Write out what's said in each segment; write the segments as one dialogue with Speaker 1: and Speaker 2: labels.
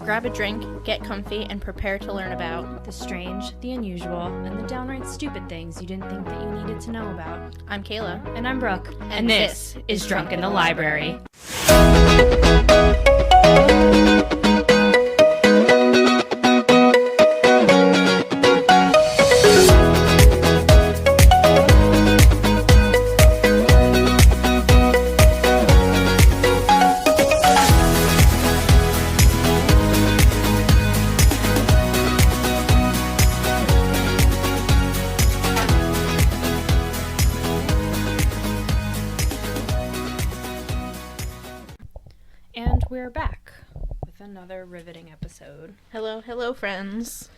Speaker 1: grab a drink, get comfy, and prepare to learn about
Speaker 2: the strange, the unusual, and the downright stupid things you didn't think that you needed to know about.
Speaker 1: I'm Kaila.
Speaker 2: And I'm Brooke. And this is Drunk in the Library. We're back with another riveting episode.
Speaker 1: Hello, friends.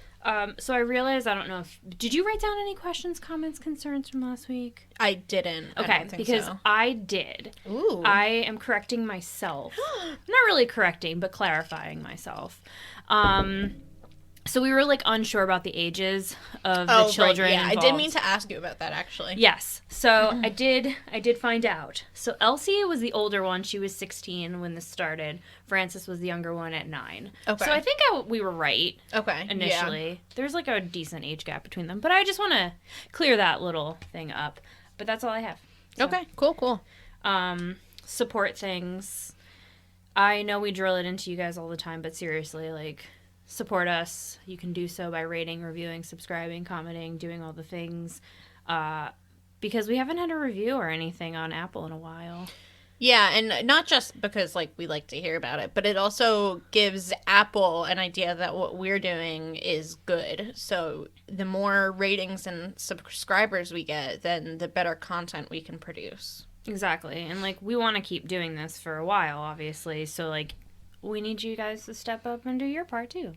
Speaker 2: So I realized, I don't know if... Did you write down any questions, comments, concerns from last week?
Speaker 1: I didn't.
Speaker 2: Okay,
Speaker 1: I don't think
Speaker 2: because
Speaker 1: so.
Speaker 2: I did.
Speaker 1: Ooh.
Speaker 2: I am correcting myself. Not really correcting, but clarifying myself. So we were, unsure about the ages of the children
Speaker 1: right, yeah.
Speaker 2: involved.
Speaker 1: I did mean to ask you about that, actually.
Speaker 2: Yes. So I did find out. So Elsie was the older one. She was 16 when this started. Frances was the younger one at 9. Okay. So I think we wwe were right.
Speaker 1: Okay.
Speaker 2: Initially. Yeah. There's a decent age gap between them. But I just want to clear that little thing up. But that's all I have. So,
Speaker 1: okay. Cool.
Speaker 2: Support things. I know we drill it into you guys all the time, but seriously, support us. You can do so by rating, reviewing, subscribing, commenting, doing all the things. Because we haven't had a review or anything on Apple in a while.
Speaker 1: Yeah, and not just because, we like to hear about it, but it also gives Apple an idea that what we're doing is good. So the more ratings and subscribers we get, then the better content we can produce.
Speaker 2: Exactly. And, we want to keep doing this for a while, obviously. So, we need you guys to step up and do your part too.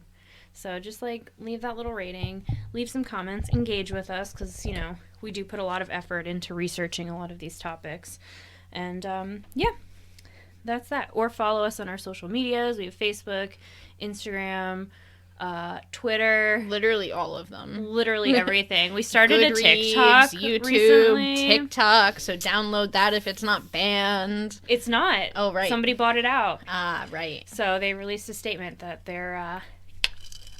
Speaker 2: So just leave that little rating, leave some comments, engage with us because, we do put a lot of effort into researching a lot of these topics. And yeah, that's that. Or follow us on our social medias. We have Facebook, Instagram, Twitter.
Speaker 1: Literally all of them.
Speaker 2: Literally everything. We started a
Speaker 1: Goodreads,
Speaker 2: TikTok
Speaker 1: YouTube,
Speaker 2: recently.
Speaker 1: TikTok, so download that if it's not banned.
Speaker 2: It's not.
Speaker 1: Oh, right.
Speaker 2: Somebody bought it out.
Speaker 1: Ah, right.
Speaker 2: So they released a statement that they're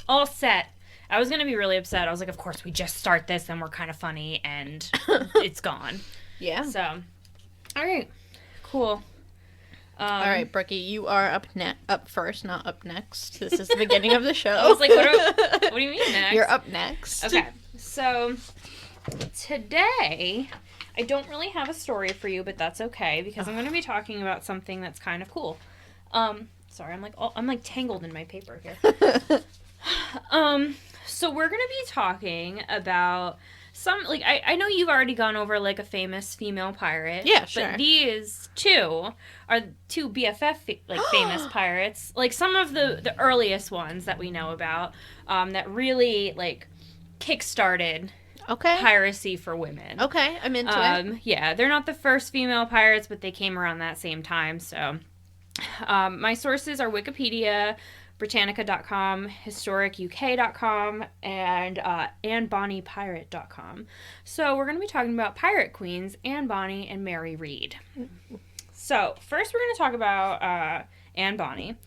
Speaker 2: all set. I was going to be really upset. I was like, of course, we just start this and we're kind of funny and it's gone.
Speaker 1: Yeah.
Speaker 2: So, all right. Cool.
Speaker 1: All right, Brookie, you are up first, not up next. This is the beginning of the show.
Speaker 2: I was like, what do you mean next?
Speaker 1: You're up next.
Speaker 2: Okay. So, today, I don't really have a story for you, but that's okay because I'm going to be talking about something that's kind of cool. Sorry, I'm tangled in my paper here. So we're going to be talking about some, I know you've already gone over, a famous female pirate.
Speaker 1: Yeah, sure.
Speaker 2: But these two are two BFF, famous pirates. Some of the earliest ones that we know about, that really, kick-started piracy for women.
Speaker 1: Okay, I'm into it.
Speaker 2: Yeah, they're not the first female pirates, but they came around that same time, so. My sources are Wikipedia, Britannica.com, HistoricUK.com, and AnneBonnyPirate.com. So we're going to be talking about pirate queens, Anne Bonny and Mary Read. So first we're going to talk about Anne Bonny.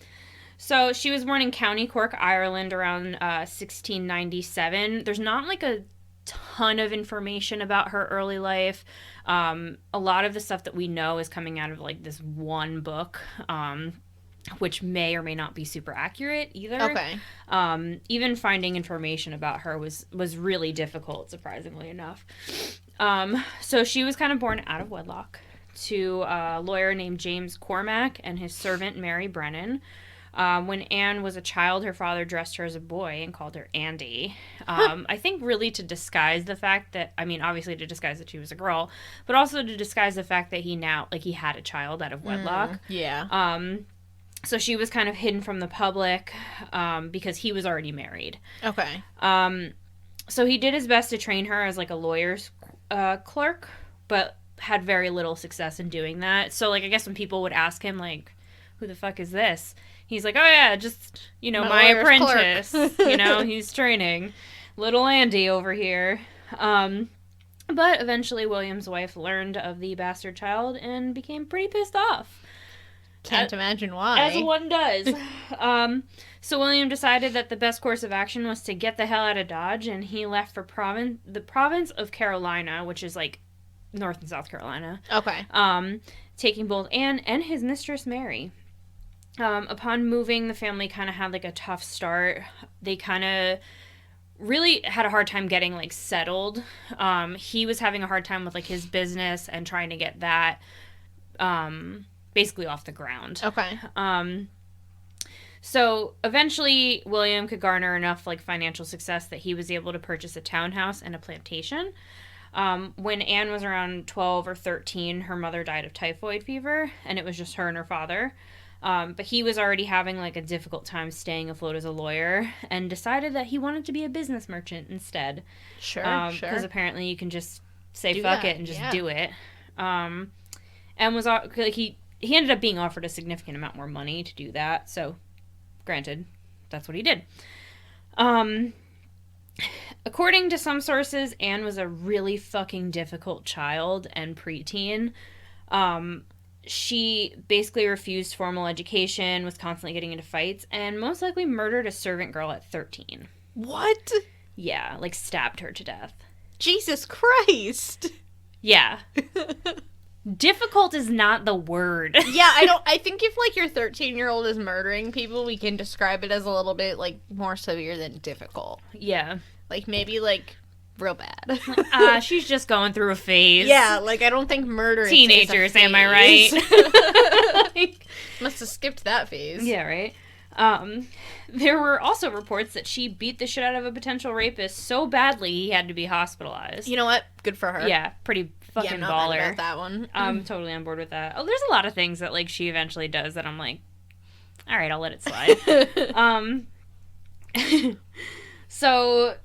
Speaker 2: So she was born in County Cork, Ireland around 1697. There's not a ton of information about her early life. A lot of the stuff that we know is coming out of this one book, which may or may not be super accurate either.
Speaker 1: Okay.
Speaker 2: Even finding information about her was really difficult, surprisingly enough. So she was kind of born out of wedlock to a lawyer named James Cormac and his servant Mary Brennan. When Anne was a child, her father dressed her as a boy and called her Andy. I think really to disguise the fact that, obviously to disguise that she was a girl, but also to disguise the fact that he had a child out of wedlock.
Speaker 1: Yeah.
Speaker 2: So she was kind of hidden from the public because he was already married.
Speaker 1: Okay.
Speaker 2: So he did his best to train her as a lawyer's clerk, but had very little success in doing that. So I guess when people would ask him who the fuck is this? He's like, oh yeah, just, my apprentice. He's training. Little Andy over here. But eventually William's wife learned of the bastard child and became pretty pissed off.
Speaker 1: Can't imagine why.
Speaker 2: As one does. So William decided that the best course of action was to get the hell out of Dodge, and he left for the province of Carolina, which is like North and South Carolina.
Speaker 1: Okay.
Speaker 2: Taking both Anne and his mistress Mary. Upon moving, the family kind of had like a tough start. They kind of really had a hard time getting like settled. He was having a hard time with like his business and trying to get that basically off the ground.
Speaker 1: Okay.
Speaker 2: So eventually William could garner enough like financial success that he was able to purchase a townhouse and a plantation. When Anne was around 12 or 13, her mother died of typhoid fever, and it was just her and her father. But he was already having like a difficult time staying afloat as a lawyer, and decided that he wanted to be a business merchant instead.
Speaker 1: Sure.
Speaker 2: Because apparently you can just say fuck it and just do it. And was like he ended up being offered a significant amount more money to do that. So, granted, that's what he did. According to some sources, Anne was a really fucking difficult child and preteen. She basically refused formal education, was constantly getting into fights, and most likely murdered a servant girl at 13.
Speaker 1: What?
Speaker 2: Yeah, like stabbed her to death.
Speaker 1: Jesus Christ.
Speaker 2: Yeah. Difficult is not the word.
Speaker 1: Yeah, I think if like your 13-year-old is murdering people, we can describe it as a little bit like more severe than difficult.
Speaker 2: Yeah.
Speaker 1: Like maybe like real bad.
Speaker 2: She's just going through a phase.
Speaker 1: Yeah, like I don't think murder
Speaker 2: teenagers,
Speaker 1: is a phase.
Speaker 2: am I right?
Speaker 1: Must have skipped that phase.
Speaker 2: Yeah, right. There were also reports that she beat the shit out of a potential rapist so badly he had to be hospitalized.
Speaker 1: You know what? Good for her.
Speaker 2: Yeah, pretty fucking
Speaker 1: I'm not
Speaker 2: baller.
Speaker 1: mad about that one.
Speaker 2: I'm totally on board with that. Oh, there's a lot of things that like she eventually does that I'm like, all right, I'll let it slide. So,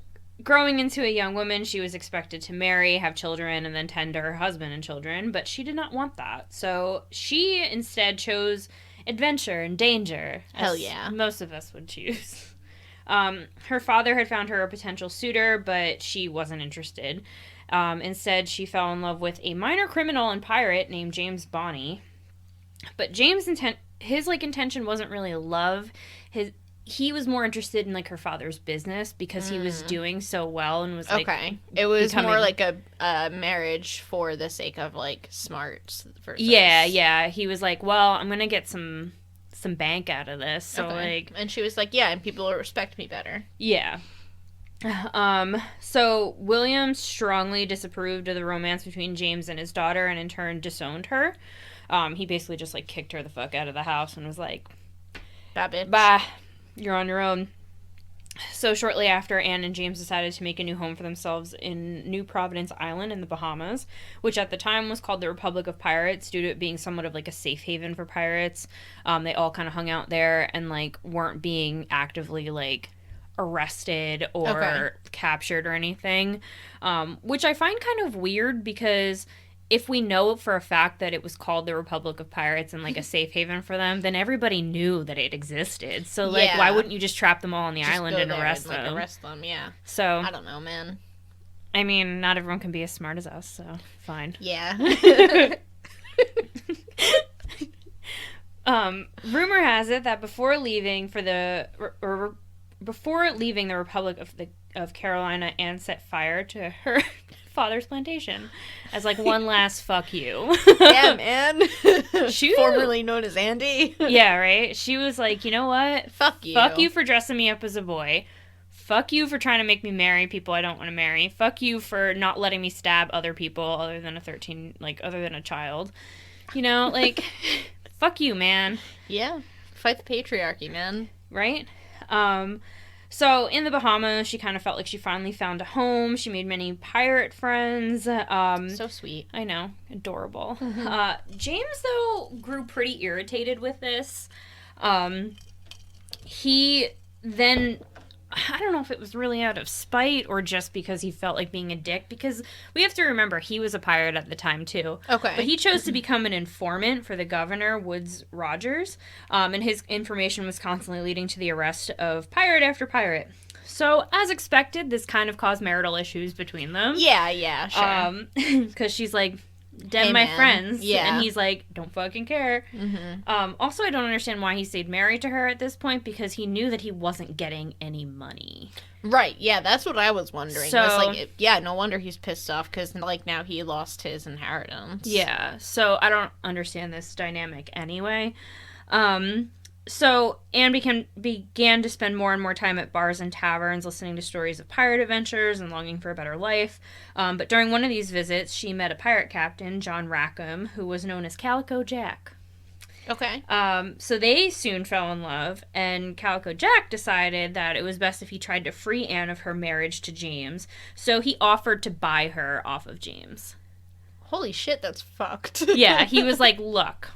Speaker 2: growing into a young woman, she was expected to marry, have children, and then tend to her husband and children, but she did not want that. So, she instead chose adventure and danger.
Speaker 1: Hell yeah.
Speaker 2: Most of us would choose. Her father had found her a potential suitor, but she wasn't interested. Instead, she fell in love with a minor criminal and pirate named James Bonney. But James' intention wasn't really love. He was more interested in like her father's business because he was doing so well and was like
Speaker 1: it was more like a marriage for the sake of like smarts versus...
Speaker 2: yeah he was like, well, I'm gonna get some bank out of this, so like,
Speaker 1: and she was like, yeah, and people will respect me better.
Speaker 2: Yeah. So William strongly disapproved of the romance between James and his daughter, and in turn disowned her. He basically just like kicked her the fuck out of the house and was like,
Speaker 1: bye bitch,
Speaker 2: bye, you're on your own. So shortly after, Anne and James decided to make a new home for themselves in New Providence Island in the Bahamas, which at the time was called the Republic of Pirates due to it being somewhat of like a safe haven for pirates. They all kind of hung out there and like weren't being actively like arrested or captured or anything, which I find kind of weird because if we know for a fact that it was called the Republic of Pirates and like a safe haven for them, then everybody knew that it existed. So like, why wouldn't you just trap them all on the island and arrest them?
Speaker 1: Like, arrest them, yeah.
Speaker 2: So
Speaker 1: I don't know, man.
Speaker 2: I mean, not everyone can be as smart as us, so fine.
Speaker 1: Yeah.
Speaker 2: Rumor has it that before leaving the Republic of Carolina, Anne set fire to her father's plantation as like one last fuck you.
Speaker 1: Yeah, man.
Speaker 2: She
Speaker 1: formerly known as Andy.
Speaker 2: Yeah, right. She was like, you know what?
Speaker 1: Fuck you.
Speaker 2: Fuck you for dressing me up as a boy. Fuck you for trying to make me marry people I don't want to marry. Fuck you for not letting me stab other people other than a child. You know, like, fuck you, man.
Speaker 1: Yeah. Fight the patriarchy, man.
Speaker 2: Right? So in the Bahamas, she kind of felt like she finally found a home. She made many pirate friends.
Speaker 1: So sweet.
Speaker 2: I know. Adorable. Mm-hmm. James, though, grew pretty irritated with this. He then... I don't know if it was really out of spite or just because he felt like being a dick, because we have to remember he was a pirate at the time too.
Speaker 1: Okay.
Speaker 2: But he chose to become an informant for the governor, Woodes Rogers, and his information was constantly leading to the arrest of pirate after pirate. So, as expected, this kind of caused marital issues between them.
Speaker 1: Yeah, sure.
Speaker 2: Because she's like, Dem
Speaker 1: Hey,
Speaker 2: my
Speaker 1: man.
Speaker 2: friends.
Speaker 1: Yeah.
Speaker 2: And he's like, don't fucking care. Also, I don't understand why he stayed married to her at this point, because he knew that he wasn't getting any money.
Speaker 1: Right, yeah, that's what I was wondering.
Speaker 2: So-
Speaker 1: Was like, yeah, no wonder he's pissed off, because, like, now he lost his inheritance.
Speaker 2: Yeah, so I don't understand this dynamic anyway. So Anne began to spend more and more time at bars and taverns, listening to stories of pirate adventures and longing for a better life. But during one of these visits, she met a pirate captain, John Rackham, who was known as Calico Jack.
Speaker 1: Okay.
Speaker 2: So they soon fell in love, and Calico Jack decided that it was best if he tried to free Anne of her marriage to James. So he offered to buy her off of James.
Speaker 1: Holy shit, that's fucked.
Speaker 2: Yeah, he was like, look,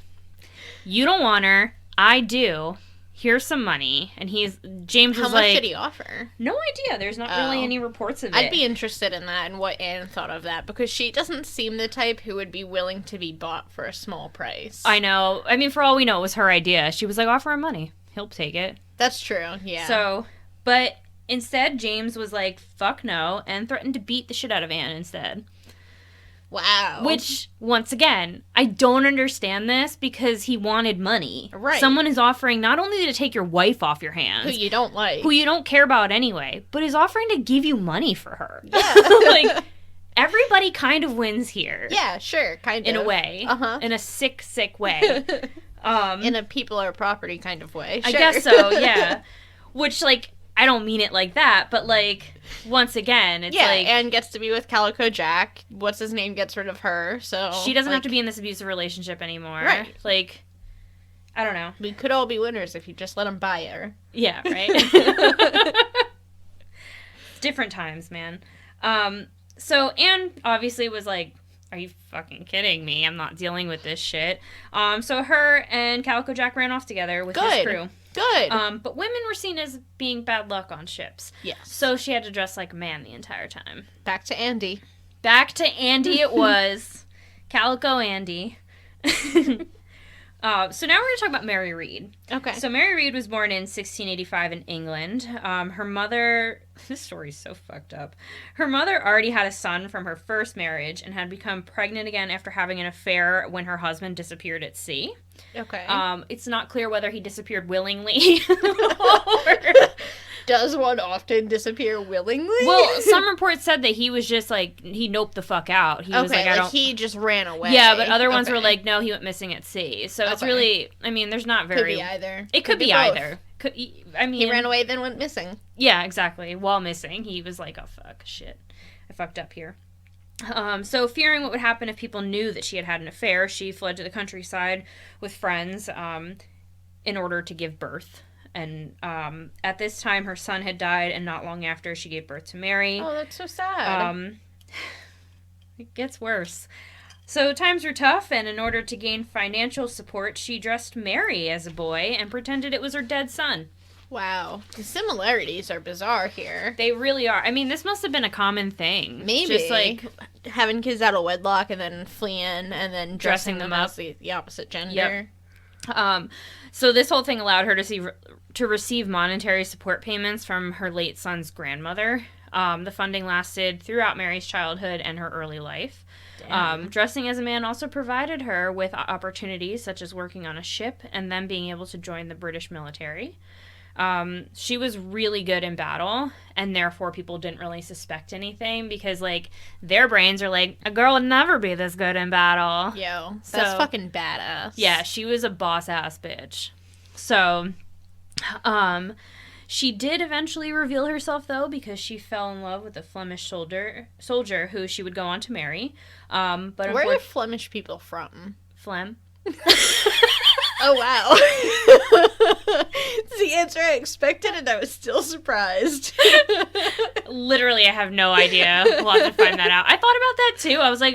Speaker 2: you don't want her. I do. Here's some money. And James was
Speaker 1: How much
Speaker 2: like,
Speaker 1: did he offer?
Speaker 2: no idea. There's not really any reports of it.
Speaker 1: I'd be interested in that and what Anne thought of that, because she doesn't seem the type who would be willing to be bought for a small price.
Speaker 2: I know. I mean, for all we know, it was her idea. She was like, offer him money. He'll take it.
Speaker 1: That's true, yeah.
Speaker 2: So, but instead, James was like, fuck no, and threatened to beat the shit out of Anne instead.
Speaker 1: Wow.
Speaker 2: Which, once again, I don't understand this, because he wanted money.
Speaker 1: Right.
Speaker 2: Someone is offering not only to take your wife off your hands,
Speaker 1: who you don't like.
Speaker 2: who you don't care about anyway, but is offering to give you money for her.
Speaker 1: Yeah.
Speaker 2: Like, everybody kind of wins here.
Speaker 1: Yeah, sure, kind of.
Speaker 2: In a way.
Speaker 1: Uh-huh.
Speaker 2: In a sick, sick way.
Speaker 1: In a people are property kind of way.
Speaker 2: I
Speaker 1: Sure.
Speaker 2: guess so, yeah. Which, like, I don't mean it like that, but, like, once again, it's
Speaker 1: yeah,
Speaker 2: like...
Speaker 1: Anne gets to be with Calico Jack. What's his name gets rid of her, so...
Speaker 2: she doesn't have
Speaker 1: like,
Speaker 2: to be in this abusive relationship anymore.
Speaker 1: Right.
Speaker 2: Like, I don't know.
Speaker 1: We could all be winners if you just let him buy her.
Speaker 2: Yeah, right? It's different times, man. So Anne obviously was like, are you fucking kidding me? I'm not dealing with this shit. So her and Calico Jack ran off together with his crew.
Speaker 1: Good.
Speaker 2: But women were seen as being bad luck on ships.
Speaker 1: Yes.
Speaker 2: So she had to dress like a man the entire time.
Speaker 1: Back to Andy.
Speaker 2: Back to Andy it was. Calico Andy. So now we're going to talk about Mary Read.
Speaker 1: Okay.
Speaker 2: So Mary Read was born in 1685 in England. Her mother... This story's so fucked up. Her mother already had a son from her first marriage and had become pregnant again after having an affair when her husband disappeared at sea.
Speaker 1: Okay.
Speaker 2: It's not clear whether he disappeared willingly or...
Speaker 1: Does one often disappear willingly?
Speaker 2: Well, some reports said that he was just like, he noped the fuck out. He was like, I don't...
Speaker 1: he just ran away.
Speaker 2: Yeah, but other ones were
Speaker 1: Okay.
Speaker 2: like, no, he went missing at sea. So it's
Speaker 1: Okay.
Speaker 2: really, I mean, there's not
Speaker 1: Could
Speaker 2: very...
Speaker 1: be either.
Speaker 2: It could be
Speaker 1: both.
Speaker 2: either. I mean...
Speaker 1: He ran away, then went missing.
Speaker 2: Yeah, exactly. While missing, he was like, oh, fuck, shit. I fucked up here. So fearing what would happen if people knew that she had had an affair, she fled to the countryside with friends in order to give birth. And at this time, her son had died, and not long after, she gave birth to Mary.
Speaker 1: Oh, that's so sad.
Speaker 2: It gets worse. So times were tough, and in order to gain financial support, she dressed Mary as a boy and pretended it was her dead son.
Speaker 1: Wow. The similarities are bizarre here.
Speaker 2: They really are. I mean, this must have been a common thing.
Speaker 1: Maybe.
Speaker 2: Just like
Speaker 1: having kids out of wedlock and then fleeing and then dressing them
Speaker 2: up
Speaker 1: as the opposite gender.
Speaker 2: So this whole thing allowed her to receive monetary support payments from her late son's grandmother. The funding lasted throughout Mary's childhood and her early life. Dressing as a man also provided her with opportunities such as working on a ship and then being able to join the British military. She was really good in battle, and therefore people didn't really suspect anything because, like, their brains are like, a girl would never be this good in battle.
Speaker 1: Yo, that's fucking badass.
Speaker 2: Yeah, she was a boss-ass bitch. So, she did eventually reveal herself, though, because she fell in love with a Flemish soldier who she would go on to marry. But
Speaker 1: where are Flemish people from?
Speaker 2: Flem.
Speaker 1: Oh, wow. It's the answer I expected, and I was still surprised.
Speaker 2: Literally, I have no idea. We'll have to find that out. I thought about that, too. I was like,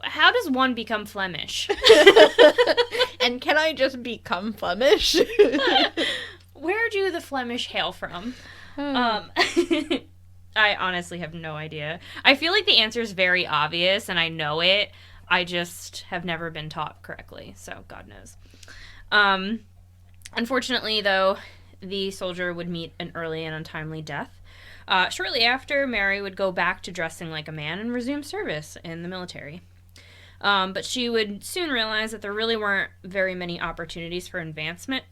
Speaker 2: how does one become Flemish?
Speaker 1: And can I just become Flemish?
Speaker 2: Where do the Flemish hail from? I honestly have no idea. I feel like the answer is very obvious, and I know it. I just have never been taught correctly, so God knows. Unfortunately, though, the soldier would meet an early and untimely death. Shortly after, Mary would go back to dressing like a man and resume service in the military. But she would soon realize that there really weren't very many opportunities for advancement,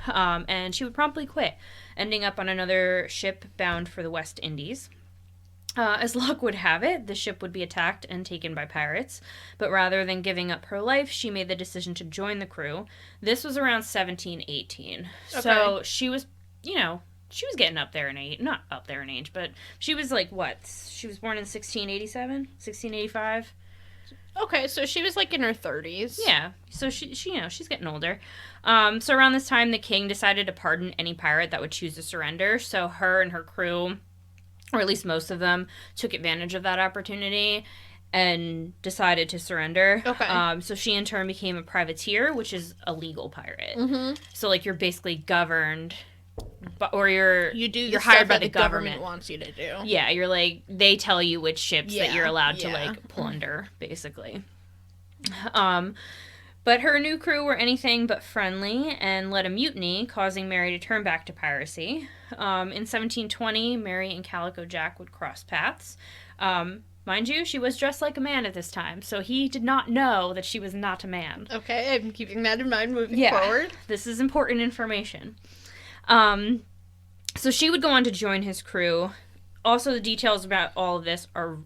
Speaker 2: and she would promptly quit, ending up on another ship bound for the West Indies. As luck would have it, the ship would be attacked and taken by pirates, but rather than giving up her life, she made the decision to join the crew. This was around 1718. Okay. So she was, she was getting up there in age. Not up there in age, but she was like, what? She was born in 1687? 1685?
Speaker 1: Okay, so she was like in her 30s.
Speaker 2: Yeah, so she she's getting older. So around this time, the king decided to pardon any pirate that would choose to surrender. So her and her crew, or at least most of them, took advantage of that opportunity and decided to surrender.
Speaker 1: Okay.
Speaker 2: So she in turn became a privateer, which is a legal pirate.
Speaker 1: Mm-hmm.
Speaker 2: So like you're basically governed, or you're
Speaker 1: hired by the government wants you to do.
Speaker 2: Yeah, you're like, they tell you which ships that you're allowed to like plunder, basically. But her new crew were anything but friendly and led a mutiny, causing Mary to turn back to piracy. In 1720, Mary and Calico Jack would cross paths. Mind you, she was dressed like a man at this time, so he did not know that she was not a man.
Speaker 1: Okay, I'm keeping that in mind moving forward.
Speaker 2: This is important information. So she would go on to join his crew. Also, the details about all of this are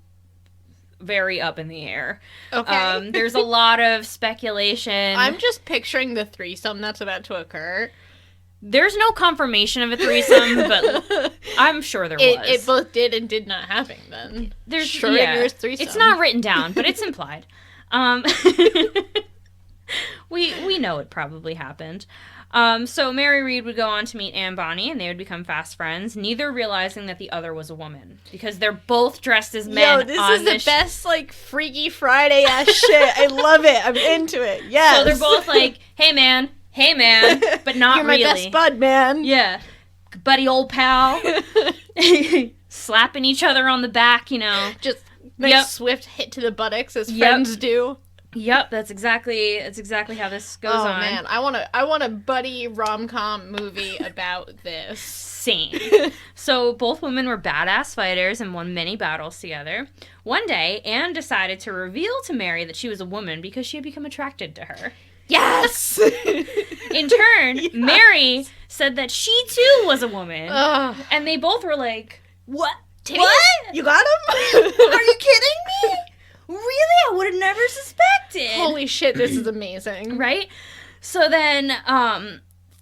Speaker 2: very up in the air.
Speaker 1: Okay.
Speaker 2: There's a lot of speculation.
Speaker 1: I'm just picturing the threesome that's about to occur.
Speaker 2: There's no confirmation of a threesome, but I'm sure there was.
Speaker 1: It both did and did not happen then.
Speaker 2: There's
Speaker 1: Schrodinger's threesome.
Speaker 2: It's not written down, but it's implied. We know it probably happened. So Mary Read would go on to meet Anne Bonny, and they would become fast friends, neither realizing that the other was a woman, because they're both dressed as men.
Speaker 1: Yo, this is the best, like, Freaky Friday-ass shit. I love it. I'm into it. Yes.
Speaker 2: So they're both like, hey, man, but not
Speaker 1: really. You're my best bud, man.
Speaker 2: Yeah. Buddy, old pal. Slapping each other on the back,
Speaker 1: Just nice swift hit to the buttocks, as friends do.
Speaker 2: Yep, that's exactly how this goes on.
Speaker 1: Oh man, I want a buddy rom-com movie about this.
Speaker 2: Same. So both women were badass fighters and won many battles together. One day, Anne decided to reveal to Mary that she was a woman because she had become attracted to her.
Speaker 1: Yes!
Speaker 2: In turn, Mary said that she too was a woman. And they both were like, what? Titties?
Speaker 1: What? You got him?
Speaker 2: Are you kidding me? Really? I would have never suspected.
Speaker 1: Holy shit, this is amazing.
Speaker 2: Right? So then,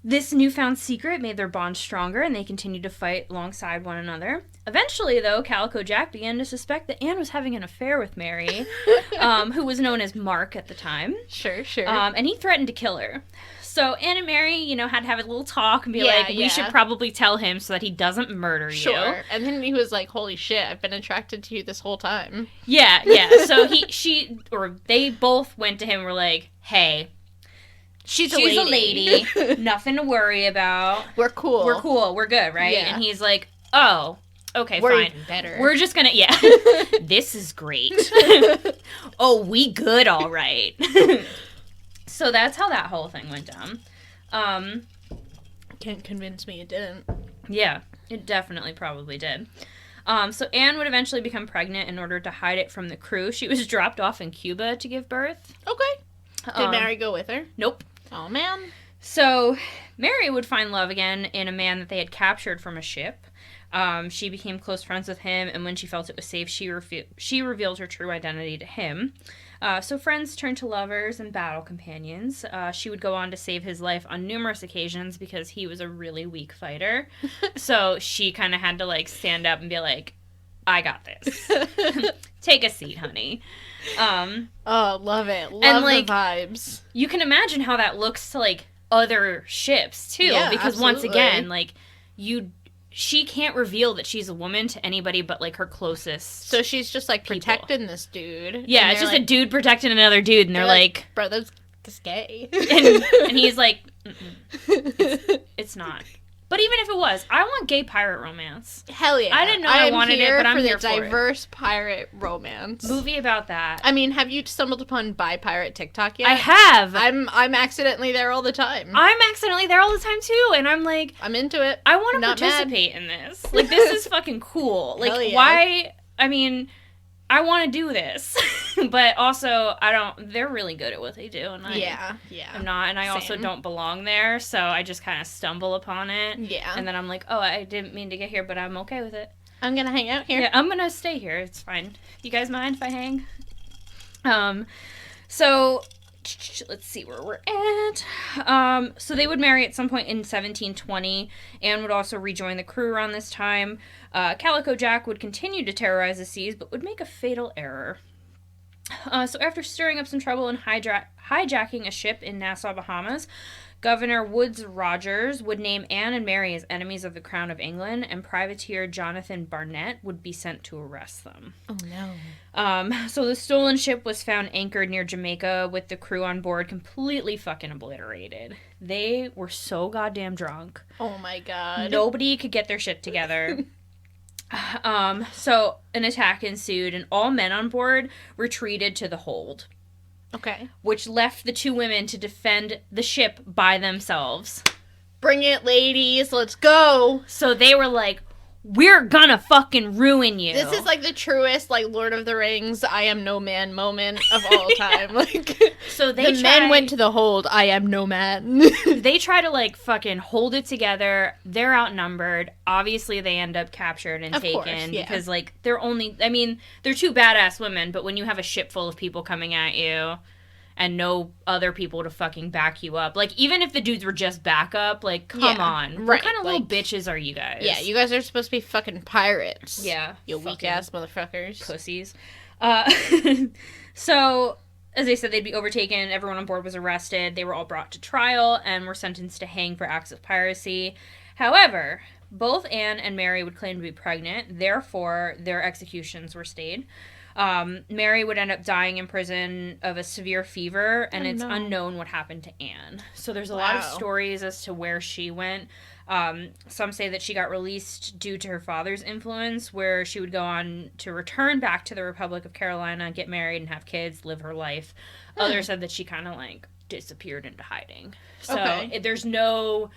Speaker 2: this newfound secret made their bond stronger, and they continued to fight alongside one another. Eventually, though, Calico Jack began to suspect that Anne was having an affair with Mary, who was known as Mark at the time.
Speaker 1: Sure.
Speaker 2: And he threatened to kill her. So Anne and Mary, had to have a little talk and be like, we should probably tell him so that he doesn't murder you.
Speaker 1: Sure. And then he was like, holy shit, I've been attracted to you this whole time.
Speaker 2: Yeah. So they both went to him and were like, hey, she's a lady. Nothing to worry about.
Speaker 1: We're cool.
Speaker 2: We're good, right?
Speaker 1: Yeah.
Speaker 2: And he's like, oh, okay,
Speaker 1: we're
Speaker 2: fine.
Speaker 1: Even better.
Speaker 2: We're just gonna, this is great. Oh, we good, all right. So that's how that whole thing went down.
Speaker 1: Can't convince me it didn't.
Speaker 2: Yeah, it definitely probably did. So Anne would eventually become pregnant in order to hide it from the crew. She was dropped off in Cuba to give birth.
Speaker 1: Okay. Did Mary go with her?
Speaker 2: Nope.
Speaker 1: Oh, man.
Speaker 2: So Mary would find love again in a man that they had captured from a ship. She became close friends with him, and when she felt it was safe, she revealed her true identity to him. So friends turned to lovers and battle companions. She would go on to save his life on numerous occasions because he was a really weak fighter. So she kind of had to, like, stand up and be like, I got this. Take a seat, honey.
Speaker 1: Oh, love it. Love the vibes.
Speaker 2: You can imagine how that looks to, like, other ships, too.
Speaker 1: Yeah,
Speaker 2: because
Speaker 1: absolutely.
Speaker 2: once again, like, she can't reveal that she's a woman to anybody but, like, her closest
Speaker 1: So she's just, like,
Speaker 2: people.
Speaker 1: Protecting this dude.
Speaker 2: Yeah, it's just like, a dude protecting another dude, and they're like...
Speaker 1: Bro, that's gay.
Speaker 2: and he's like, it's not. But even if it was, I want gay pirate romance.
Speaker 1: Hell yeah.
Speaker 2: I didn't know I wanted it, but I'm here for it.
Speaker 1: for the diverse pirate romance.
Speaker 2: Movie about that.
Speaker 1: I mean, have you stumbled upon Bi Pirate TikTok yet?
Speaker 2: I have.
Speaker 1: I'm accidentally there all the time.
Speaker 2: I'm accidentally there all the time, too, and I'm like...
Speaker 1: I'm into it.
Speaker 2: I want to participate in this. Like, this is fucking cool. Like,
Speaker 1: Hell yeah.
Speaker 2: why... I mean... I want to do this. But also, they're really good at what they do. And I'm not. And I also don't belong there. So I just kind of stumble upon it.
Speaker 1: Yeah.
Speaker 2: And then I'm like, oh, I didn't mean to get here, but I'm okay with it.
Speaker 1: I'm going to hang out here.
Speaker 2: Yeah, I'm going to stay here. It's fine. You guys mind if I hang? So let's see where we're at. So they would marry at some point in 1720. Anne would also rejoin the crew around this time. Calico Jack would continue to terrorize the seas, but would make a fatal error. So after stirring up some trouble and hijacking a ship in Nassau, Bahamas, Governor Woodes Rogers would name Anne and Mary as enemies of the Crown of England, and privateer Jonathan Barnett would be sent to arrest them.
Speaker 1: Oh, no.
Speaker 2: So the stolen ship was found anchored near Jamaica with the crew on board completely fucking obliterated. They were so goddamn drunk.
Speaker 1: Oh, my God.
Speaker 2: Nobody could get their shit together. So an attack ensued, and all men on board retreated to the hold.
Speaker 1: Okay.
Speaker 2: Which left the two women to defend the ship by themselves.
Speaker 1: Bring it, ladies. Let's go.
Speaker 2: So they were like, we're gonna fucking ruin you.
Speaker 1: This is like the truest, like, Lord of the Rings, I am no man moment of all time. Like,
Speaker 2: so the
Speaker 1: men went to the hold, I am no man.
Speaker 2: They try to, like, fucking hold it together. They're outnumbered. Obviously, they end up captured and taken. Because, like, they're two badass women, but when you have a ship full of people coming at you and no other people to fucking back you up. Like, even if the dudes were just backup, like, come on.
Speaker 1: Right.
Speaker 2: What kind of little bitches are you guys?
Speaker 1: Yeah, you guys are supposed to be fucking pirates.
Speaker 2: Yeah.
Speaker 1: You weak-ass motherfuckers.
Speaker 2: Pussies. So, as I said, they'd be overtaken. Everyone on board was arrested. They were all brought to trial and were sentenced to hang for acts of piracy. However, both Anne and Mary would claim to be pregnant. Therefore, their executions were stayed. Mary would end up dying in prison of a severe fever, and it's unknown what happened to Anne. So there's a lot of stories as to where she went. Some say that she got released due to her father's influence, where she would go on to return back to the Republic of Carolina, get married and have kids, live her life. Others said that she kind of, like, disappeared into hiding. So there's no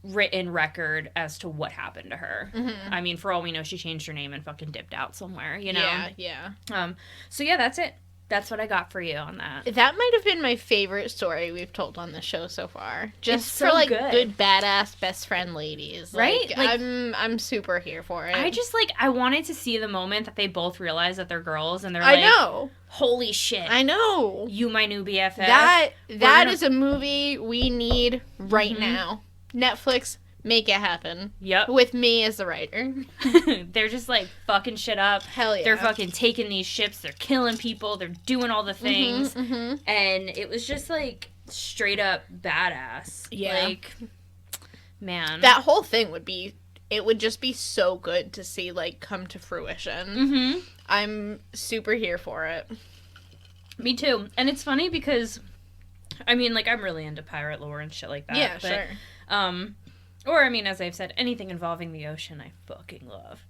Speaker 2: written record as to what happened to her. Mm-hmm. I mean, for all we know, she changed her name and fucking dipped out somewhere, you know?
Speaker 1: Yeah.
Speaker 2: So yeah, that's it. That's what I got for you on that.
Speaker 1: That might have been my favorite story we've told on the show so far. Just
Speaker 2: so
Speaker 1: for, like,
Speaker 2: good
Speaker 1: badass best friend ladies.
Speaker 2: Right?
Speaker 1: Like, I'm super here for it.
Speaker 2: I wanted to see the moment that they both realize that they're girls and they're
Speaker 1: I know.
Speaker 2: Holy shit.
Speaker 1: I know.
Speaker 2: You my new BFF.
Speaker 1: That is a movie we need right now. Netflix, make it happen.
Speaker 2: Yep.
Speaker 1: With me as the writer.
Speaker 2: They're just, like, fucking shit up.
Speaker 1: Hell yeah.
Speaker 2: They're fucking taking these ships. They're killing people. They're doing all the things.
Speaker 1: Mm-hmm.
Speaker 2: And it was just, like, straight up badass.
Speaker 1: Yeah.
Speaker 2: Like, man.
Speaker 1: That whole thing would just be so good to see, like, come to fruition.
Speaker 2: Mm-hmm.
Speaker 1: I'm super here for it.
Speaker 2: Me too. And it's funny because, I mean, like, I'm really into pirate lore and shit like that.
Speaker 1: Yeah, sure.
Speaker 2: Or, I mean, as I've said, anything involving the ocean I fucking love.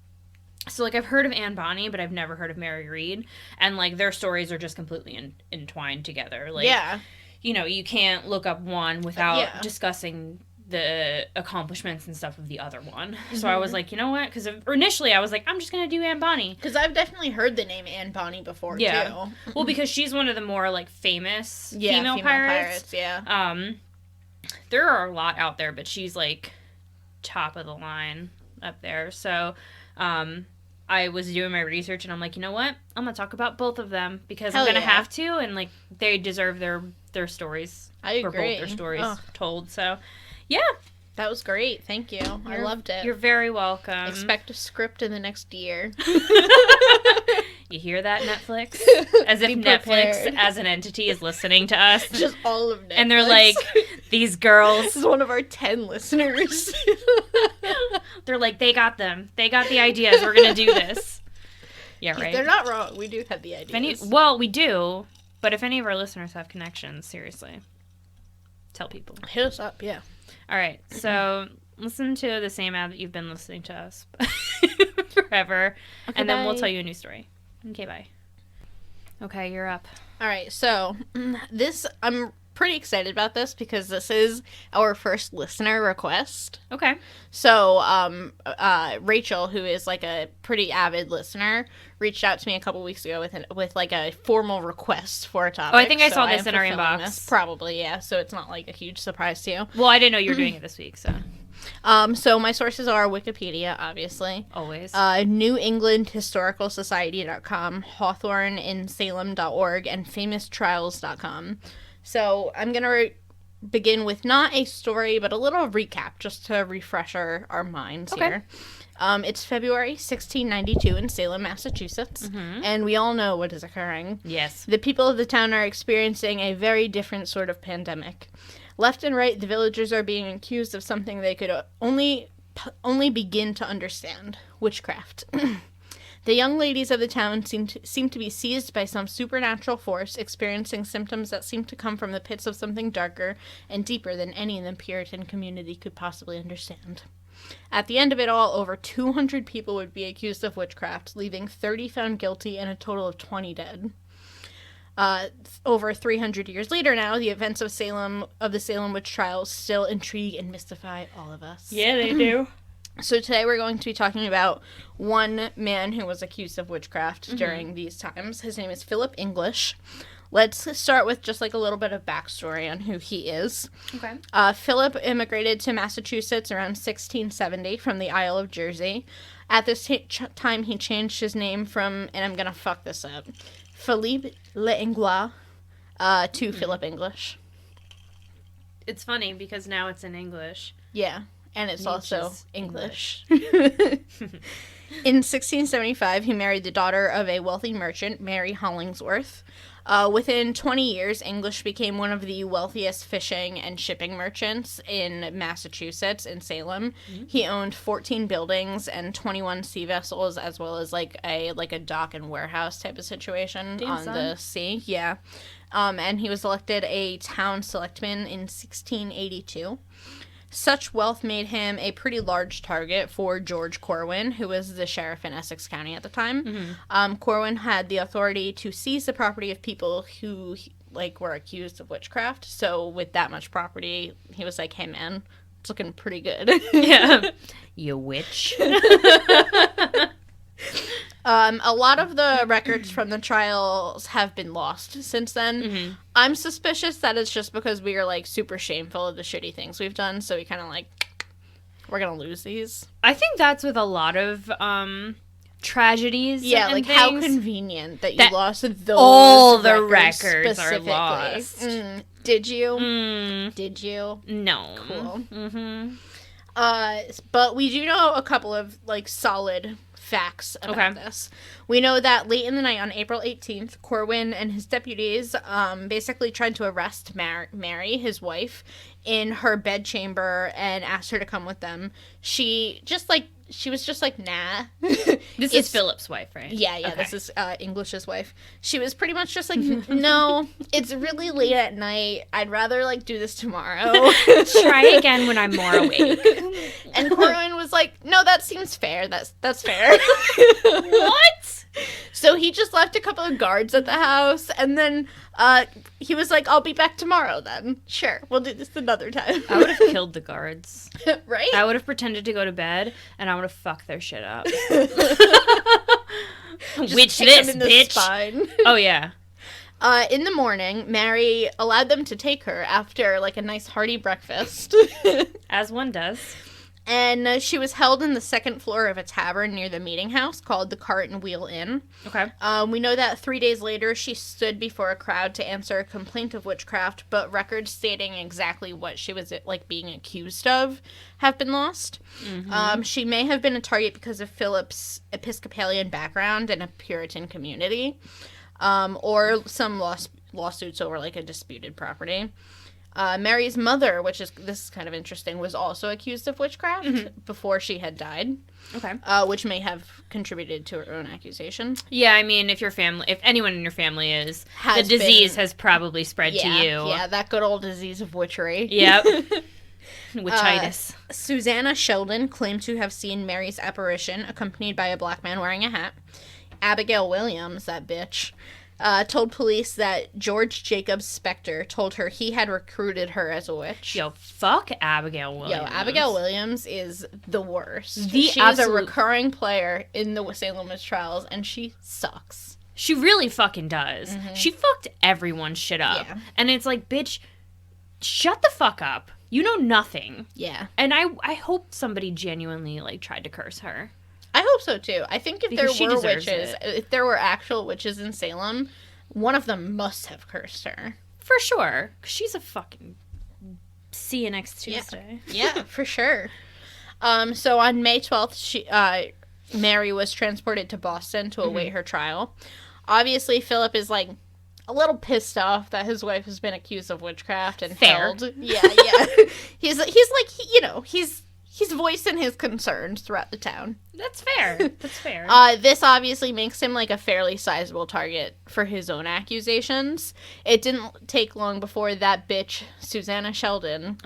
Speaker 2: So, like, I've heard of Anne Bonny, but I've never heard of Mary Read. And, like, their stories are just completely entwined together. Like, you know, you can't look up one without discussing the accomplishments and stuff of the other one. Mm-hmm. So I was like, you know what? Because initially I was like, I'm just going to do Anne Bonny.
Speaker 1: Because I've definitely heard the name Anne Bonny before, too.
Speaker 2: Well, because she's one of the more, like, famous female pirates.
Speaker 1: Yeah.
Speaker 2: There are a lot out there, but she's, like, top of the line up there. So, I was doing my research, and I'm like, you know what? I'm going to talk about both of them, because I'm going to have to, and, like, they deserve their stories.
Speaker 1: I agree.
Speaker 2: Or both their stories told, so, yeah.
Speaker 1: That was great. Thank you. I loved it.
Speaker 2: You're very welcome.
Speaker 1: Expect a script in the next year.
Speaker 2: You hear that, Netflix? As if Netflix as an entity is listening to us.
Speaker 1: Just all of Netflix.
Speaker 2: And they're like, these girls.
Speaker 1: This is one of our 10 listeners.
Speaker 2: They're like, they got them. They got the ideas. We're going to do this. Yeah, right?
Speaker 1: They're not wrong. We do have the ideas.
Speaker 2: Well, we do. But if any of our listeners have connections, seriously, tell people.
Speaker 1: Hit us up, yeah.
Speaker 2: All right. So listen to the same ad that you've been listening to us forever. Okay, and then we'll tell you a new story. Okay, bye. Okay, you're up.
Speaker 1: All right, so this, I'm pretty excited about this because this is our first listener request.
Speaker 2: Okay.
Speaker 1: So, Rachel, who is like a pretty avid listener, reached out to me a couple weeks ago with like a formal request for a topic.
Speaker 2: Oh, I think I saw this in our inbox.
Speaker 1: Probably, yeah. So it's not like a huge surprise to you.
Speaker 2: Well, I didn't know you were doing it this week, so.
Speaker 1: So my sources are Wikipedia, obviously.
Speaker 2: Always.
Speaker 1: New England Historical Society.com, HawthorneInSalem.org, and FamousTrials.com. So I'm going to begin with not a story, but a little recap, just to refresh our minds here. It's February 1692 in Salem, Massachusetts, and we all know what is occurring.
Speaker 2: Yes.
Speaker 1: The people of the town are experiencing a very different sort of pandemic. Left and right, the villagers are being accused of something they could only begin to understand: witchcraft. The young ladies of the town seem to be seized by some supernatural force, experiencing symptoms that seem to come from the pits of something darker and deeper than any in the Puritan community could possibly understand. At the end of it all, over 200 people would be accused of witchcraft, leaving 30 found guilty and a total of 20 dead. Over 300 years later now, the events of the Salem Witch Trial still intrigue and mystify all of us.
Speaker 2: Yeah, they do.
Speaker 1: So today we're going to be talking about one man who was accused of witchcraft during these times. His name is Philip English. Let's start with just like a little bit of backstory on who he is.
Speaker 2: Okay.
Speaker 1: Philip immigrated to Massachusetts around 1670 from the Isle of Jersey. At this time, he changed his name from, and I'm going to fuck this up, Philippe L'Anglois to Philip English.
Speaker 2: It's funny because now it's in English.
Speaker 1: Yeah. And it's also
Speaker 2: English.
Speaker 1: In 1675, he married the daughter of a wealthy merchant, Mary Hollingsworth. Within 20 years, English became one of the wealthiest fishing and shipping merchants in Massachusetts, in Salem. He owned 14 buildings and 21 sea vessels, as well as like a dock and warehouse type of situation the sea. Yeah. And he was elected a town selectman in 1682. Such wealth made him a pretty large target for George Corwin, who was the sheriff in Essex County at the time. Corwin had the authority to seize the property of people who were accused of witchcraft. So with that much property, he was like, "Hey man, it's looking pretty good."
Speaker 2: Yeah, you witch.
Speaker 1: A lot of the records from the trials have been lost since then. I'm suspicious that it's just because we are, like, super shameful of the shitty things we've done, so we kind of, like, we're gonna lose these.
Speaker 2: I think that's with a lot of tragedies.
Speaker 1: Yeah,
Speaker 2: and
Speaker 1: like,
Speaker 2: things.
Speaker 1: How convenient that you lost those
Speaker 2: all the records are lost.
Speaker 1: Did you? Did you?
Speaker 2: No.
Speaker 1: Cool. But we do know a couple of, like, solid facts about this. We know that late in the night on April 18th, Corwin and his deputies basically tried to arrest Mary, his wife, in her bedchamber and asked her to come with them. She was just like, nah.
Speaker 2: This is Philip's wife, right?
Speaker 1: Yeah, okay. This is English's wife. She was pretty much just like, no, it's really late at night. I'd rather, like, do this tomorrow.
Speaker 2: Try again when I'm more awake.
Speaker 1: And Corwin was like, no, that seems fair. That's fair.
Speaker 2: What?
Speaker 1: So he just left a couple of guards at the house, and then he was like, I'll be back tomorrow then. Sure, we'll do this another time.
Speaker 2: I would have killed the guards.
Speaker 1: Right?
Speaker 2: I would have pretended to go to bed, and I would have fucked their shit up. Which this, bitch? Spine. Oh, yeah.
Speaker 1: In the morning, Mary allowed them to take her after, like, a nice hearty breakfast.
Speaker 2: As one does.
Speaker 1: And she was held in the second floor of a tavern near the meeting house called the Cart and Wheel Inn.
Speaker 2: Okay.
Speaker 1: We know that 3 days later, she stood before a crowd to answer a complaint of witchcraft, but records stating exactly what she was, like, being accused of have been lost. She may have been a target because of Philip's Episcopalian background in a Puritan community, or some lawsuits over, like, a disputed property. Mary's mother, this is kind of interesting, was also accused of witchcraft before she had died.
Speaker 2: Okay.
Speaker 1: Which may have contributed to her own accusation.
Speaker 2: Yeah, I mean, if anyone in your family the disease has probably spread to you.
Speaker 1: Yeah, that good old disease of witchery.
Speaker 2: Yep. Witchitis.
Speaker 1: Susanna Sheldon claimed to have seen Mary's apparition accompanied by a black man wearing a hat. Abigail Williams, that bitch, told police that George Jacobs Spector told her he had recruited her as a witch.
Speaker 2: Yo, fuck Abigail Williams.
Speaker 1: Yo, Abigail Williams is the worst.
Speaker 2: The
Speaker 1: She's a recurring player in the Salem Witch Trials, and she sucks.
Speaker 2: She really fucking does. Mm-hmm. She fucked everyone's shit up. Yeah. And it's like, bitch, shut the fuck up. You know nothing.
Speaker 1: Yeah.
Speaker 2: And I hope somebody genuinely, like, tried to curse her.
Speaker 1: I hope so, too. I think if there were witches, if there were actual witches in Salem, one of them must have cursed her.
Speaker 2: For sure. 'Cause she's a fucking... See you next Tuesday.
Speaker 1: Yeah, for sure. So on May 12th, Mary was transported to Boston to await her trial. Obviously, Philip is, like, a little pissed off that his wife has been accused of witchcraft and held. Yeah. He's like, he's voicing his concerns throughout the town.
Speaker 2: That's fair. That's fair.
Speaker 1: This obviously makes him, like, a fairly sizable target for his own accusations. It didn't take long before that bitch, Susanna Sheldon,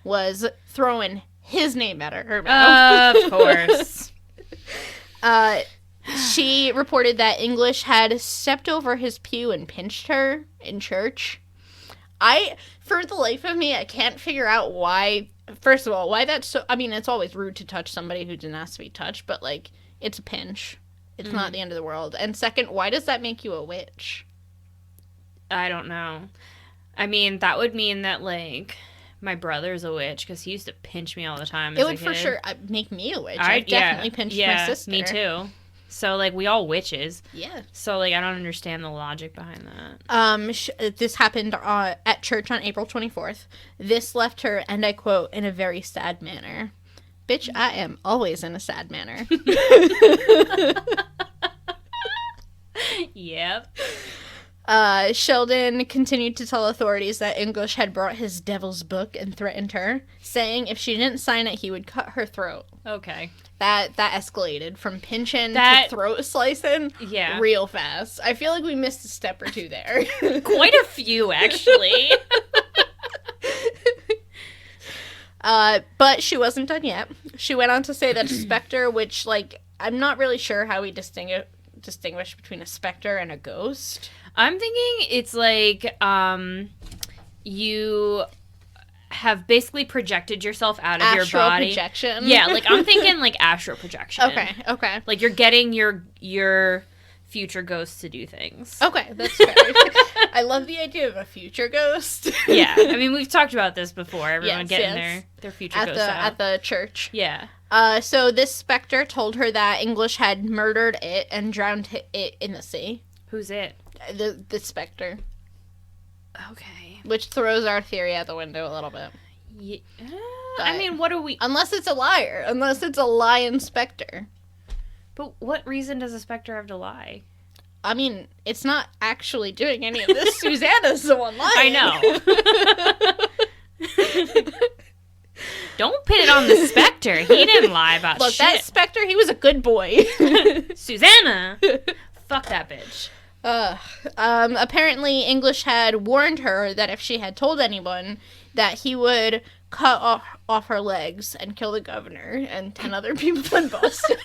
Speaker 1: was throwing his name at her mouth.
Speaker 2: Of course.
Speaker 1: She reported that English had stepped over his pew and pinched her in church. For the life of me, I can't figure out why. First of all, why that's so... I mean, it's always rude to touch somebody who didn't ask to be touched, but, like, it's a pinch. It's not the end of the world. And second, why does that make you a witch?
Speaker 2: I don't know. I mean, that would mean that, like... My brother's a witch because he used to pinch me all the time.
Speaker 1: It would for sure make me a witch. I definitely pinched my sister.
Speaker 2: Me too. So, like, we all witches.
Speaker 1: Yeah.
Speaker 2: So, like, I don't understand the logic behind that.
Speaker 1: This happened at church on April 24th. This left her, and I quote, in a very sad manner. Bitch, I am always in a sad manner.
Speaker 2: Yep.
Speaker 1: Sheldon continued to tell authorities that English had brought his devil's book and threatened her, saying if she didn't sign it, he would cut her throat.
Speaker 2: Okay.
Speaker 1: That escalated from pinching to throat slicing real fast. I feel like we missed a step or two there.
Speaker 2: Quite a few, actually.
Speaker 1: But she wasn't done yet. She went on to say that a specter, which, like, I'm not really sure how we distinguish between a specter and a ghost.
Speaker 2: I'm thinking it's like you have basically projected yourself out of your body.
Speaker 1: Astral projection?
Speaker 2: Yeah, like I'm thinking like astral projection.
Speaker 1: Okay.
Speaker 2: Like you're getting your future ghosts to do things.
Speaker 1: Okay, that's fair. I love the idea of a future ghost.
Speaker 2: Yeah, I mean, we've talked about this before. Everyone getting their future ghosts out.
Speaker 1: At the church.
Speaker 2: Yeah.
Speaker 1: So this specter told her that English had murdered it and drowned it in the sea.
Speaker 2: Who's it?
Speaker 1: The specter.
Speaker 2: Okay.
Speaker 1: Which throws our theory out the window a little bit.
Speaker 2: Yeah. I mean, what are we...
Speaker 1: Unless it's a liar. Unless it's a lying specter.
Speaker 2: But what reason does a specter have to lie?
Speaker 1: I mean, it's not actually doing any of this. Susanna's the one lying.
Speaker 2: I know. Don't pin it on the specter. He didn't lie about shit.
Speaker 1: Look, that specter, he was a good boy.
Speaker 2: Susanna! Fuck that bitch.
Speaker 1: Apparently, English had warned her that if she had told anyone that he would cut off her legs and kill the governor and 10 other people in Boston.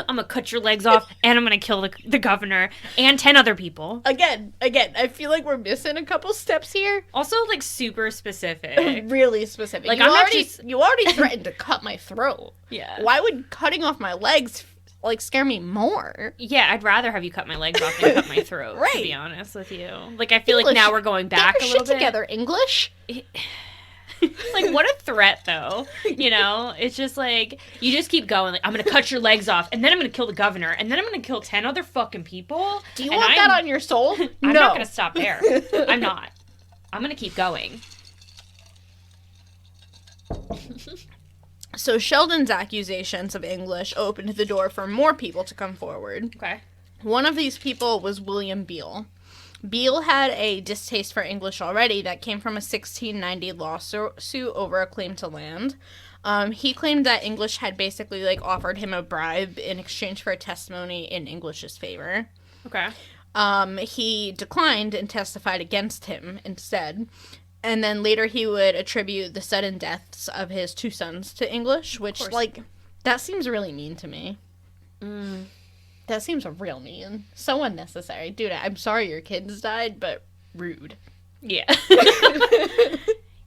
Speaker 2: I'm gonna cut your legs off and I'm gonna kill the governor and 10 other people.
Speaker 1: Again, I feel like we're missing a couple steps here.
Speaker 2: Also, like, super specific.
Speaker 1: Really specific. Like, you already threatened to cut my throat.
Speaker 2: Yeah.
Speaker 1: Why would cutting off my legs, like, scare me more?
Speaker 2: Yeah, I'd rather have you cut my legs off than cut my throat,
Speaker 1: right.
Speaker 2: To be honest with you. Like, I feel like now we're going back a little bit.
Speaker 1: Get your shit together, English.
Speaker 2: Like, what a threat, though. You know? It's just like, you just keep going. Like, I'm going to cut your legs off, and then I'm going to kill the governor, and then I'm going to kill 10 other fucking people.
Speaker 1: Do you want that on your soul?
Speaker 2: I'm not going to stop there. I'm not. I'm going to keep going.
Speaker 1: So Sheldon's accusations of English opened the door for more people to come forward.
Speaker 2: Okay.
Speaker 1: One of these people was William Beale. Beale had a distaste for English already that came from a 1690 lawsuit over a claim to land. He claimed that English had basically, like, offered him a bribe in exchange for a testimony in English's favor.
Speaker 2: Okay.
Speaker 1: He declined and testified against him instead. And then later he would attribute the sudden deaths of his 2 sons to English, which, like, that seems really mean to me. That seems real mean. So unnecessary. Dude, I'm sorry your kids died, but rude.
Speaker 2: Yeah.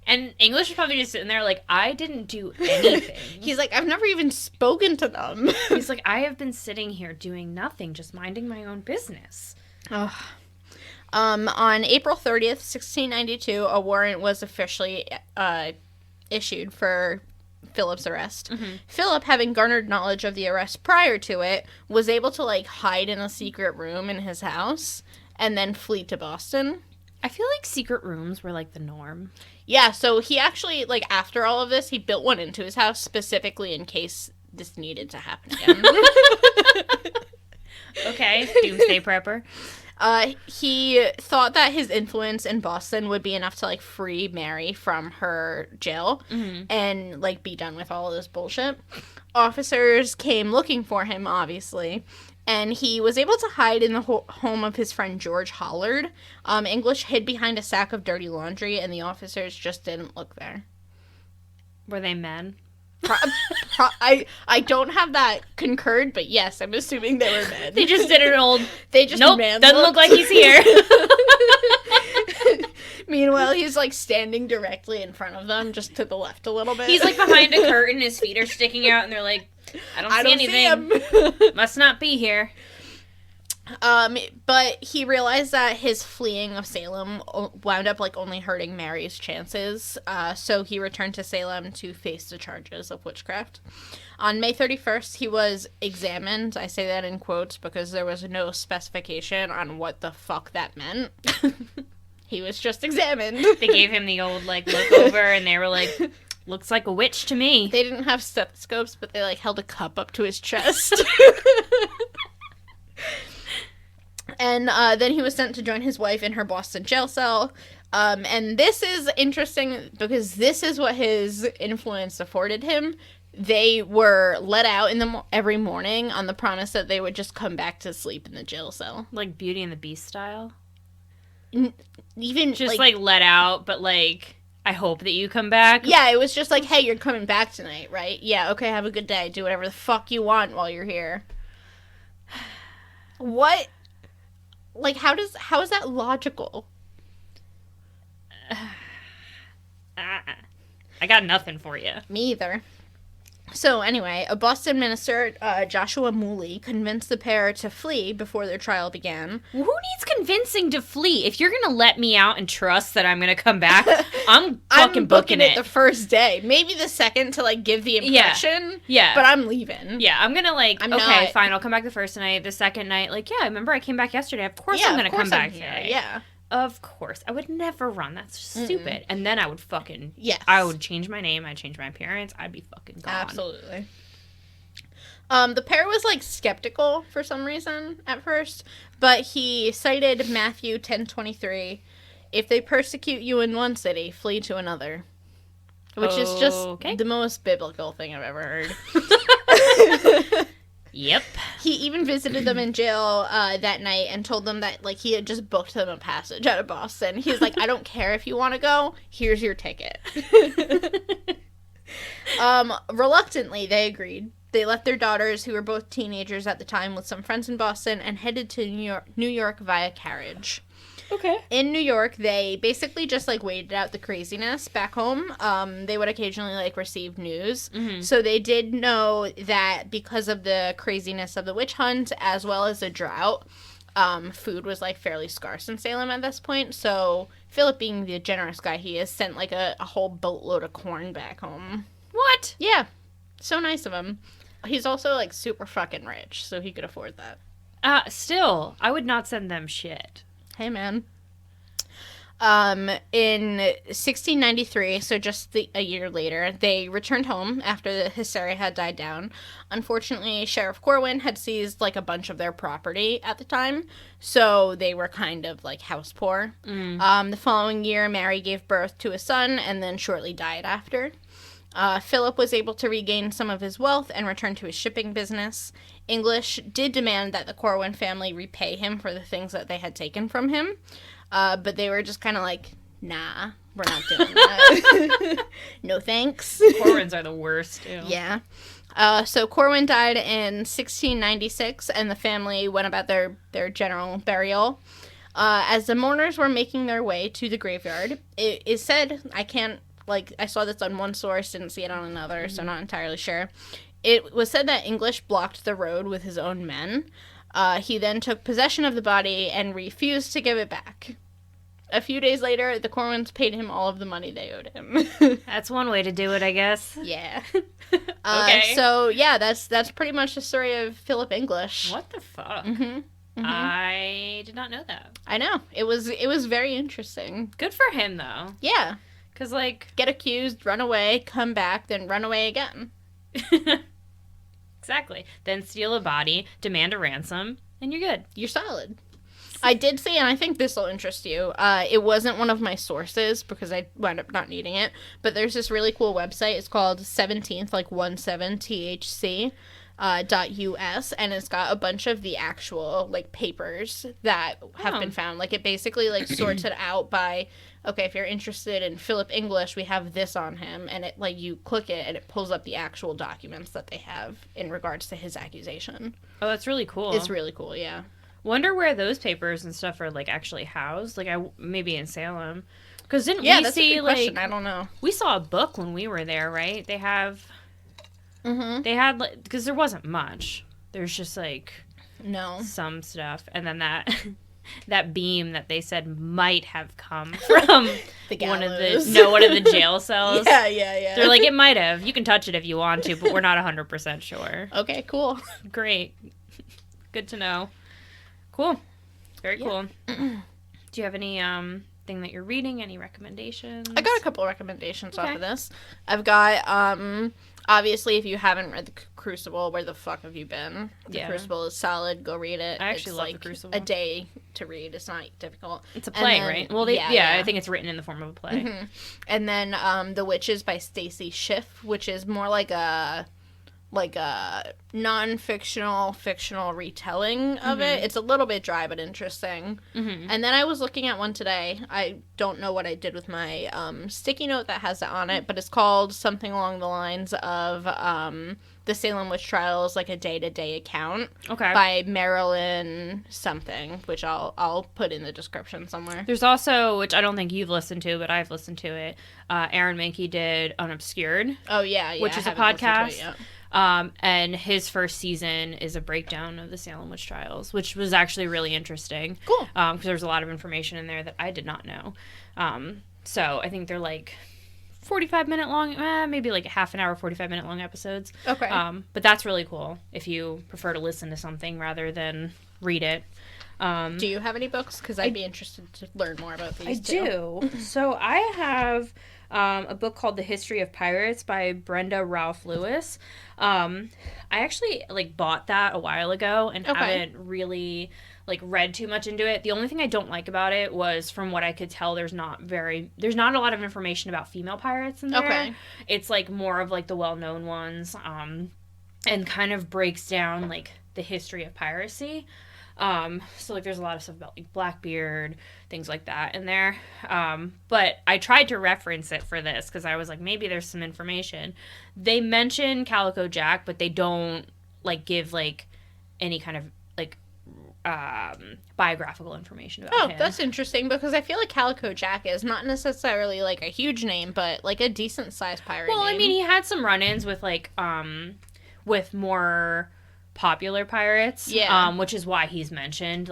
Speaker 2: And English is probably just sitting there like, I didn't do anything.
Speaker 1: He's like, I've never even spoken to them.
Speaker 2: He's like, I have been sitting here doing nothing, just minding my own business.
Speaker 1: Ugh. On April 30th, 1692, a warrant was officially issued for Philip's arrest. Mm-hmm. Philip, having garnered knowledge of the arrest prior to it, was able to, like, hide in a secret room in his house and then flee to Boston.
Speaker 2: I feel like secret rooms were, like, the norm.
Speaker 1: Yeah, so he actually, like, after all of this, he built one into his house specifically in case this needed to happen again.
Speaker 2: Okay, doomsday prepper.
Speaker 1: He thought that his influence in Boston would be enough to, like, free Mary from her jail and, like, be done with all of this bullshit. Officers came looking for him, obviously, and he was able to hide in the home of his friend George Hollard. English hid behind a sack of dirty laundry, and the officers just didn't look there.
Speaker 2: Were they men?
Speaker 1: I don't have that concurred, but yes, I'm assuming they were men.
Speaker 2: They just did an old...
Speaker 1: They just
Speaker 2: nope, doesn't look like he's here.
Speaker 1: Meanwhile, he's, like, standing directly in front of them, just to the left a little bit.
Speaker 2: He's, like, behind a curtain, his feet are sticking out, and they're like, I don't see anything. Must not be here.
Speaker 1: But he realized that his fleeing of Salem wound up, like, only hurting Mary's chances, so he returned to Salem to face the charges of witchcraft. On May 31st, he was examined. I say that in quotes because there was no specification on what the fuck that meant. He was just examined.
Speaker 2: They gave him the old, like, look over, and they were like, looks like a witch to me.
Speaker 1: They didn't have stethoscopes, but they, like, held a cup up to his chest. And then he was sent to join his wife in her Boston jail cell. And this is interesting because this is what his influence afforded him. They were let out every morning on the promise that they would just come back to sleep in the jail cell.
Speaker 2: Like Beauty and the Beast style?
Speaker 1: Even
Speaker 2: just, like, let out, but, like, I hope that you come back.
Speaker 1: Yeah, it was just like, hey, you're coming back tonight, right? Yeah, okay, have a good day. Do whatever the fuck you want while you're here. What? Like, how is that logical?
Speaker 2: I got nothing for you.
Speaker 1: Me either. So, anyway, a Boston minister, Joshua Mooley, convinced the pair to flee before their trial began.
Speaker 2: Who needs convincing to flee? If you're going to let me out and trust that I'm going to come back, I'm fucking booking it
Speaker 1: the first day. Maybe the second to, like, give the impression.
Speaker 2: Yeah.
Speaker 1: But I'm leaving.
Speaker 2: Yeah, I'm going to, like, fine, I'll come back the first night. The second night, like, yeah, remember I came back yesterday. Of course I'm going to come back today.
Speaker 1: Yeah.
Speaker 2: Of course. I would never run. That's stupid. Mm-mm. And then I would fucking...
Speaker 1: Yes.
Speaker 2: I would change my name. I'd change my appearance. I'd be fucking gone.
Speaker 1: Absolutely. The pair was, like, skeptical for some reason at first, but he cited Matthew 10:23, if they persecute you in one city, flee to another. Which is just the most biblical thing I've ever heard.
Speaker 2: Yep.
Speaker 1: He even visited them in jail that night and told them that, like, he had just booked them a passage out of Boston. He's like, I don't care if you want to go. Here's your ticket. Reluctantly, they agreed. They left their daughters, who were both teenagers at the time, with some friends in Boston and headed to New York via carriage.
Speaker 2: Okay.
Speaker 1: In New York, they basically just, like, waited out the craziness back home. They would occasionally, like, receive news. Mm-hmm. So they did know that because of the craziness of the witch hunt, as well as the drought, food was, like, fairly scarce in Salem at this point. So Philip, being the generous guy he is, sent, like, a whole boatload of corn back home.
Speaker 2: What?
Speaker 1: Yeah. So nice of him. He's also, like, super fucking rich, so he could afford that.
Speaker 2: Still, I would not send them shit.
Speaker 1: Hey, man. In 1693, so just a year later, they returned home after the hysteria had died down. Unfortunately, Sheriff Corwin had seized, like, a bunch of their property at the time, so they were kind of, like, house poor. The following year, Mary gave birth to a son and then shortly died after. Philip was able to regain some of his wealth and return to his shipping business. English did demand that the Corwin family repay him for the things that they had taken from him, but they were just kind of like, nah, we're not doing that. No thanks.
Speaker 2: Corwins are the worst, too.
Speaker 1: Yeah. So Corwin died in 1696, and the family went about their general burial. As the mourners were making their way to the graveyard, it is said, I saw this on one source, didn't see it on another, so I'm not entirely sure. It was said that English blocked the road with his own men. He then took possession of the body and refused to give it back. A few days later, the Corwins paid him all of the money they owed him.
Speaker 2: That's one way to do it, I guess.
Speaker 1: Yeah.
Speaker 2: Okay.
Speaker 1: So, yeah, that's pretty much the story of Philip English.
Speaker 2: What the fuck?
Speaker 1: Mm-hmm. Mm-hmm.
Speaker 2: I did not know that.
Speaker 1: I know. It was very interesting.
Speaker 2: Good for him, though.
Speaker 1: Yeah.
Speaker 2: Because, like...
Speaker 1: Get accused, run away, come back, then run away again.
Speaker 2: Exactly. Then steal a body, demand a ransom, and you're good.
Speaker 1: You're solid. I did see, and I think this will interest you, it wasn't one of my sources because I wound up not needing it, but there's this really cool website. It's called 17th, like 17THC. .us, and it's got a bunch of the actual like papers that have been found. Like it basically like sorts it out by, okay, if you're interested in Philip English, we have this on him, and it like you click it and it pulls up the actual documents that they have in regards to his accusation.
Speaker 2: Oh, that's really cool.
Speaker 1: It's really cool, yeah.
Speaker 2: Wonder where those papers and stuff are like actually housed. Like maybe in Salem, because didn't we
Speaker 1: that's
Speaker 2: see
Speaker 1: a good
Speaker 2: like
Speaker 1: question. I don't know.
Speaker 2: We saw a book when we were there, right? They have.
Speaker 1: Mm-hmm.
Speaker 2: They had, like, because there wasn't much. There's just, like, some stuff. And then that beam that they said might have come from one of the jail cells.
Speaker 1: Yeah.
Speaker 2: They're like, it might have. You can touch it if you want to, but we're not 100% sure.
Speaker 1: Okay, cool.
Speaker 2: Great. Good to know. Cool. Very cool. Do you have any thing that you're reading? Any recommendations?
Speaker 1: I got a couple of recommendations off of this. I've got, obviously, if you haven't read The Crucible, where the fuck have you been? The Crucible is solid. Go read it.
Speaker 2: I actually love
Speaker 1: like
Speaker 2: The Crucible.
Speaker 1: A day to read. It's not difficult.
Speaker 2: It's a play, right? Well, I think it's written in the form of a play.
Speaker 1: Mm-hmm. And then The Witches by Stacy Schiff, which is more like a non-fictional, fictional retelling of it. It's a little bit dry but interesting. Mm-hmm. And then I was looking at one today. I don't know what I did with my sticky note that has it on it, but it's called something along the lines of the Salem Witch Trial is like a day-to-day account by Marilyn something, which I'll put in the description somewhere.
Speaker 2: There's also, which I don't think you've listened to, but I've listened to it. Aaron Mahnke did Unobscured.
Speaker 1: Oh, yeah.
Speaker 2: Which is a podcast. And his first season is a breakdown of the Salem Witch Trials, which was actually really interesting.
Speaker 1: Cool.
Speaker 2: Because there's a lot of information in there that I did not know. So I think they're like 45-minute long, maybe like a half an hour, 45-minute long episodes.
Speaker 1: Okay.
Speaker 2: But that's really cool if you prefer to listen to something rather than read it.
Speaker 1: Do you have any books? Because I'd be interested to learn more about these.
Speaker 2: I do. So I have a book called The History of Pirates by Brenda Ralph Lewis. I actually bought that a while ago and haven't really read too much into it. The only thing I don't like about it was, from what I could tell, there's not a lot of information about female pirates in there.
Speaker 1: Okay.
Speaker 2: It's more of the well-known ones, and kind of breaks down the history of piracy. So there's a lot of stuff about Blackbeard, things like that in there. But I tried to reference it for this because I was maybe there's some information. They mention Calico Jack, but they don't give any kind of biographical information about him.
Speaker 1: Oh, that's interesting, because I feel like Calico Jack is not necessarily a huge name, but a decent sized pirate name.
Speaker 2: Well, I mean, he had some run-ins with with more popular pirates, which is why he's mentioned.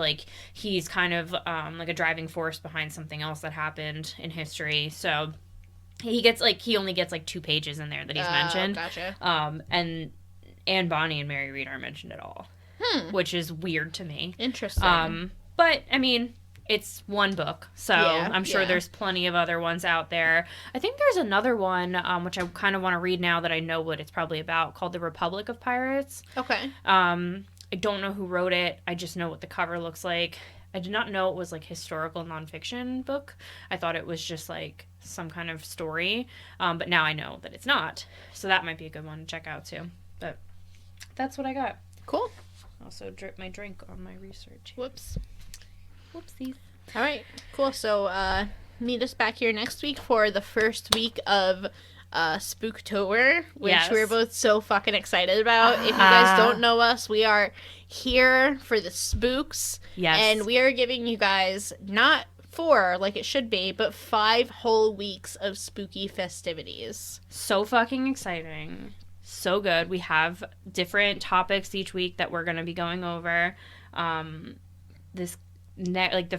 Speaker 2: He's kind of a driving force behind something else that happened in history. So he only gets 2 pages in there that he's mentioned.
Speaker 1: Gotcha.
Speaker 2: And Anne Bonny and Mary Read aren't mentioned at all, which is weird to me.
Speaker 1: Interesting.
Speaker 2: But I mean, it's one book, so I'm sure there's plenty of other ones out there. I think there's another one, which I kind of want to read now that I know what it's probably about, called The Republic of Pirates.
Speaker 1: Okay.
Speaker 2: I don't know who wrote it. I just know what the cover looks like. I did not know it was historical nonfiction book. I thought it was just some kind of story. But now I know that it's not. So that might be a good one to check out too. But that's what I got.
Speaker 1: Cool.
Speaker 2: Also drip my drink on my research.
Speaker 1: Whoops.
Speaker 2: Whoopsies.
Speaker 1: All right. Cool. So meet us back here next week for the first week of Spooktober, which
Speaker 2: Yes.
Speaker 1: we're both so fucking excited about. If you guys don't know us, we are here for the spooks.
Speaker 2: Yes.
Speaker 1: And we are giving you guys not 4 like it should be, but 5 whole weeks of spooky festivities.
Speaker 2: So fucking exciting. So good. We have different topics each week that we're going to be going over. The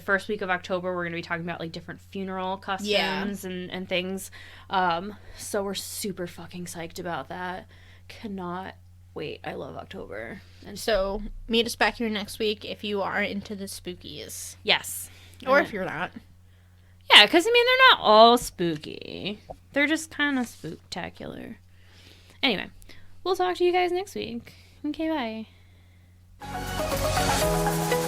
Speaker 2: first week of October, we're going to be talking about like different funeral customs and things. So we're super fucking psyched about that. Cannot wait. I love October.
Speaker 1: And so meet us back here next week if you are into the spookies.
Speaker 2: Yes.
Speaker 1: Or if you're not.
Speaker 2: Yeah, because I mean, they're not all spooky. They're just kind of spooktacular. Anyway, we'll talk to you guys next week. Okay, bye.